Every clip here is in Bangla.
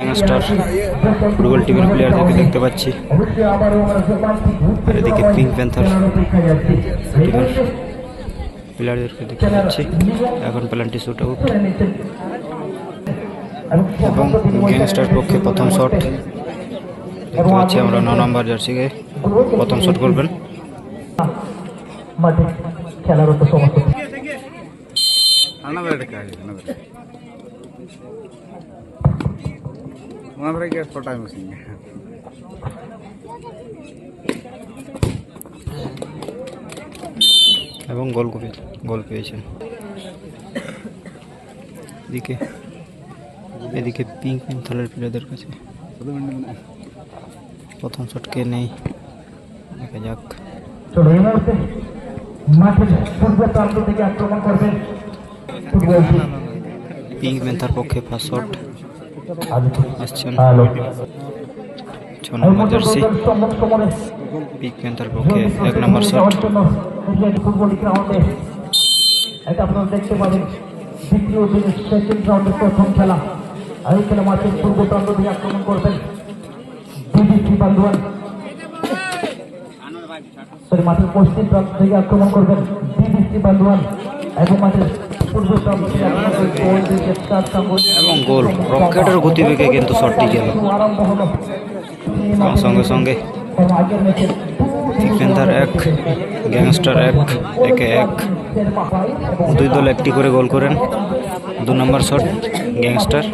গ্যাংস্টার ফুটবল টিমের প্লেয়ারদেরকে দেখতে পাচ্ছি, আর এদিকে পিঙ্ক প্যান্থার টিমের প্লেয়ারদেরকে দেখতে পাচ্ছি। এখন পেনাল্টি শুট আউট এবং গ্যাংস্টার পক্ষে প্রথম শট দেখতে পাচ্ছি আমরা। 9 নম্বর জার্সিকে প্রথম শট করবেন। এবং গোল পেয়েছেন। এদিকে পিঙ্ক প্যান্থারের প্লেয়ারদের কাছে প্রথম শট কে নেই, দেখা যাক। পিঙ্ক প্যান্থার পক্ষে ফার্স্ট শট আসছেন 6 নম্বর জার্সি। পিঙ্ক প্যান্থার পক্ষে 1 নম্বর শট। আপনারা দেখতে পাবেন দ্বিতীয় দিনের সেকেন্ড রাউন্ডের প্রথম খেলা। আর এই খেলা মাঠের পূর্ব প্রান্ত দিয়ে আক্রমণ করবেন বিবিসি বান্দোয়ান, মাঠের পশ্চিম প্রান্ত থেকে আক্রমণ করবেন বিবিসি বান্দোয়ান এবং মাঠের পূর্ব প্রান্ত থেকে এবং গোল রকেটের গতিবেগে কিন্তু শটটি গেল। সঙ্গে সঙ্গে পিঙ্ক প্যান্থার 1 গ্যাংস্টার 1 দুই দল একটি করে গোল করেন। 2 নম্বর শট গ্যাংস্টার।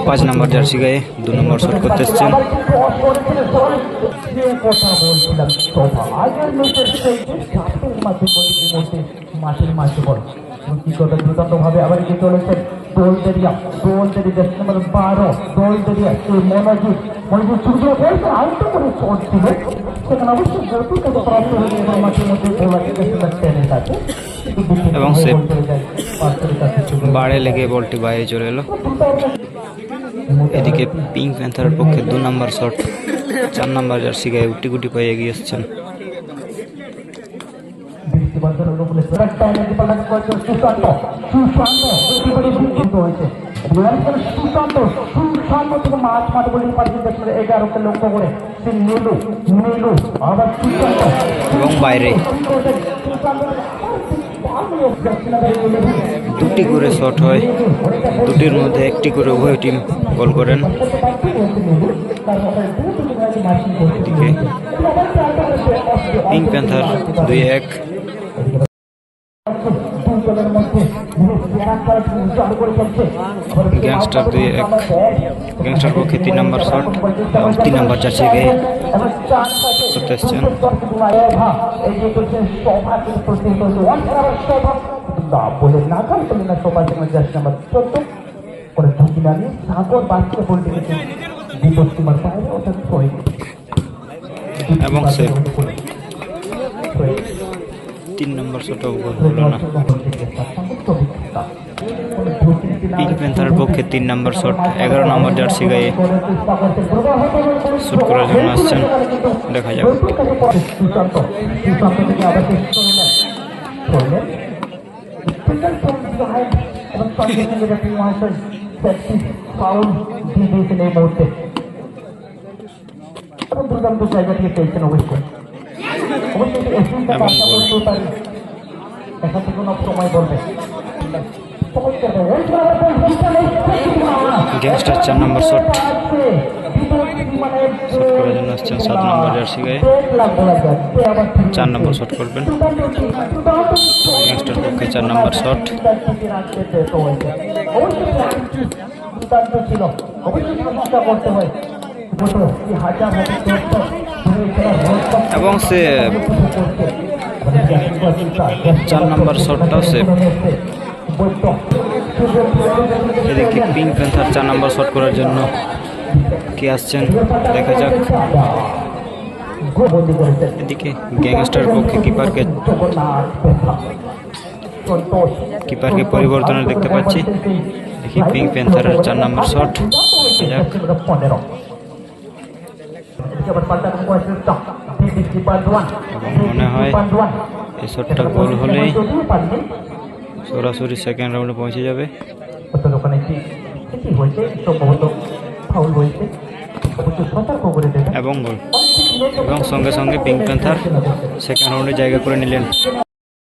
5 নম্বর জার্সি গায়ে 2 নম্বর শট করতে এসছেন। মাঠের মাঝে বল ভাবে আবার এগিয়ে চলেছেন দোলদেরিয়া 12 দোলদেরিয়া মনোজিৎ শুরু করে আরেকটা করে শট ছিল, সেখানে অবশ্যই গতির কাছে প্রাপ্ত হয়ে এবং মাঠের মধ্যে টেনে থাকে এবং সে বাড়ে লেগে বলটি বাইরে চলে এলো। এদিকে পিঙ্ক প্যান্থারের পক্ষে 2 নম্বর শট। 4 নম্বর জার্সি গায়ে গুটি পায়ে এগিয়ে এসছেন। এবং বাইরে 2টি করে শট হয়, 2টির মধ্যে 1টি করে উভয় টিম গোল করেন। এদিকে পিঙ্ক প্যান্থার 2-1, গ্যাংস্টার 2-1। গ্যাংস্টার পক্ষে 3 নম্বর শট এবং 3 নম্বর জার্সি গায়ে করতে এসছেন। এবং সে 3 নম্বর শটও গোল হলো না। পিঙ্ক প্যান্থারের পক্ষে 3 নম্বর শট। 11 নম্বর জার্সি গায়ে শুট করার জন্য আসছেন, দেখা যাক। দুর্দান্ত জায়গা থেকে পেয়েছেন অবশ্যই সময় বলবে। গ্যাংস্টার 4 নম্বর শট করার জন্য আসছেন 7 নম্বর জার্সি গায়ে। 4 নম্বর শট করবেন গ্যাংস্টার পক্ষে। 4 নম্বর শট এবং সে 4 নম্বর শটটাও সেভ। এদিকে পিঙ্ক প্যান্থার 4 নম্বর শট করার জন্য কে আসছেন, দেখা যাক। এদিকে গ্যাংস্টার পক্ষে কিপারকে পরিবর্তনের দেখতে পাচ্ছি। দেখি পিঙ্ক প্যান্থারের 4 নম্বর শট, দেখা যাক। মনে হয় এই শটটা গোল হলেই সরাসরি সেকেন্ড রাউন্ডে পৌঁছে যাবে। বেশি হয়েছে, সম্ভবত ফাউল হয়েছে, অবশ্যই সতর্ক করে দেবেন। এবং গোল এবং সঙ্গে সঙ্গে পিঙ্ক প্যান্থার সেকেন্ড রাউন্ডে জায়গা করে নিলেন।